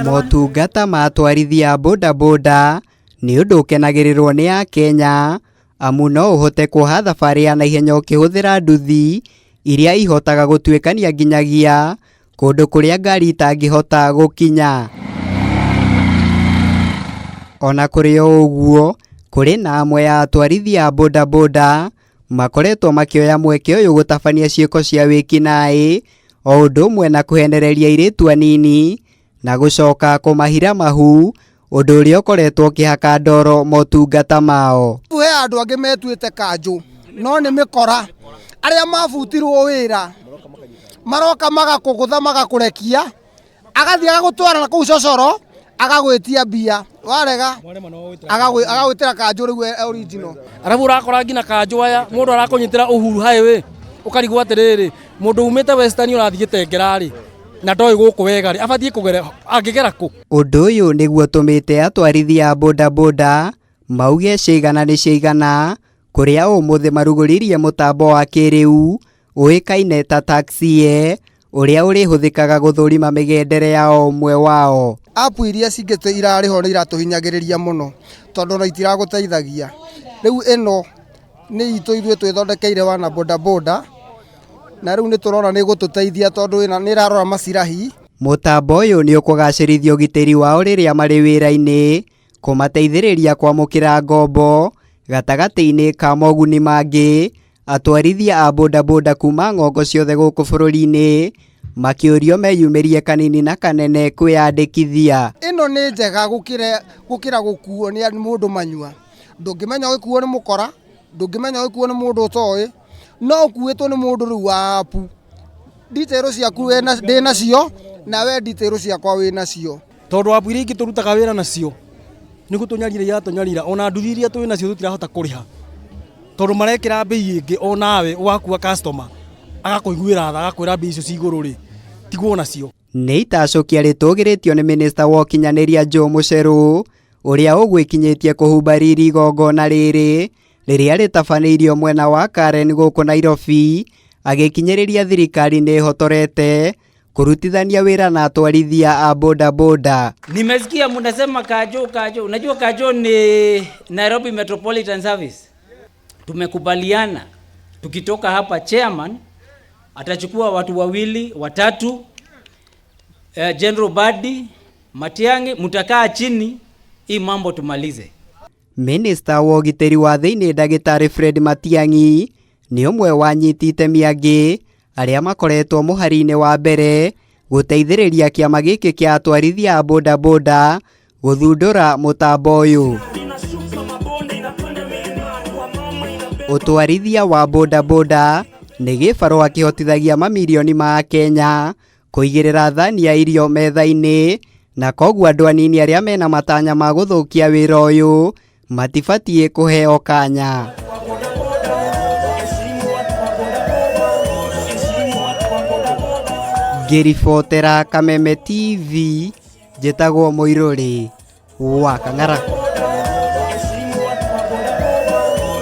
Motungata ma atwarithia bodaboda nĩ ũndũ ũkenagĩrĩrwo nĩ Akenya, amu no ũhote kuoha thabarĩ ya naihenya ũkĩhũthĩra nduthi iria ihotaga gũtuĩkania nginyagia kũndũ kũrĩa ngari itangĩhota gũkinya. Ona kũrĩ o ũguo, kũrĩ na amwe ya atwarithia bodaboda makoretwo makĩoya mweke ũyũ gũtabania ciĩko cia wĩkinaĩ, o ũndũ ũmwe na kũhenereria airĩtu anini na gũcoka kũmahira mahu, ũndũ ũrĩa ũkoretwo ũkĩhaka ndoro motungata mao. He andũ angĩ metuĩte kanjũ, no nĩ mĩkora. Arĩa mabutirwo wĩra maroka magakũgũtha magakũrekia, agathiĩ agagũtwara na kũu cocoro, agagwĩtia mbia, warega agagwĩtĩra kanjũ rĩu original. Arabu ũrakora ngina kanjũ aya mũndũ arakũnyitĩra Uhuru highway, ũkarigwo atĩrĩrĩ, mũndũ umĩte Western ũrathiĩte Ngerarĩ na ndoĩ gũkũ wega rĩ, abathiĩ kũgera angĩgera kũ? Ũndũ ũyũ nĩguo tũmĩte atwarithia bodaboda mauge ciigana nĩ ciigana, kũrĩa ũmũthĩ marugũririe mũtambo wa kiiriu ũĩkaine ta taxi, ũrĩa ũrihuthikaga guthurima migendere ya umwe wao. Apu iria cingĩte irarĩho nĩ iratũhinyagĩrĩria mũno tondũ no itiragũteithagia. Rĩu ĩno nĩ itũ ithuĩ twĩthondekeire wana bodaboda, na rĩu nĩ tũrona nĩ gũtũteithia tondũ nĩ ĩrarora macirahi. Mũtambo ũyũ nĩ ũkũgacĩrithia ũgitĩri wao rĩrĩa marĩ wĩra-inĩ, kũmateithĩrĩria kwamũkĩra ngombo, gatagatĩ-inĩ ka moguni mangĩ. Atwarithia a bodaboda kuma ng'ongo ciothe gũkũ bũrũri-inĩ makĩũrio meyumĩrie kanini na kanene kwĩyandĩkithia. Ĩno nĩ njega gũkĩra gũkuo nĩ mũndũ manyua. Ndũngĩmenya ũgĩkuo nĩ mũkora, ndũngĩmenya ũgĩkuo nĩ mũndũ ũtoĩ, no ũkuĩtwo nĩ mũndũ rĩu wa apu. Detail ciaku ndĩ nacio, na we detail ciakwa wĩ nacio. Tondũ apu iria ingĩ tũrutaga wĩra nacio nĩ gũtũnyarira iratũnyarira, ona nduthi iria twĩ nacio tũtirahota kũrĩha tondũ marekĩra mbei ĩngĩ, onawe ũgakua customer agakũiguĩra tha agakwĩra mbei icio cigũrũ rĩ, tigwo nacio. Nĩ itacũkia rĩtũgĩrĩtio nĩ minista wa ũkinyanĩria Joe Mucheru, ũrĩa ũgwĩkinyĩtie kũhumba riri igongona rĩrĩ rĩrĩa rĩtabanĩirio mwena wa Karen gũkũ Nairobi, agĩkinyĩrĩria thirikari nĩ ĩhotorete kurutithania wĩra na atwarithia a bodaboda. Nimesikia mnasema kajo. Unajua kajo ni Nairobi Metropolitan Service. Tumekubaliana tukitoka hapa chairman atachukua watu wawili watatu, General Badi, Matiang'I, mutakaa chini hii mambo tumalize. Minister wa ũgitĩri wa thĩinĩ Ndagĩtarĩ Fred Matiang'I nĩ ũmwe wa nyiti itemi angĩ arĩa makoretwo mũhari-inĩ wa mbere gũteithĩrĩria kĩama gĩkĩ kĩa atwarithia a bodaboda gũthundũra mũtambo ũyũ. Ũtwarithia wa bodaboda nĩ gĩbarũa kĩhotithagia mamirioni ma Kenya kũigĩrĩra thani ya irio metha-inĩ, na koguo andũ anini arĩa mena matanya ma gũthũkia wĩra ũyũ matibatiĩ kũheo kanya. Ngĩribotera Kameme TV, njĩtagwo Mũirũrĩ wa Kang'ara.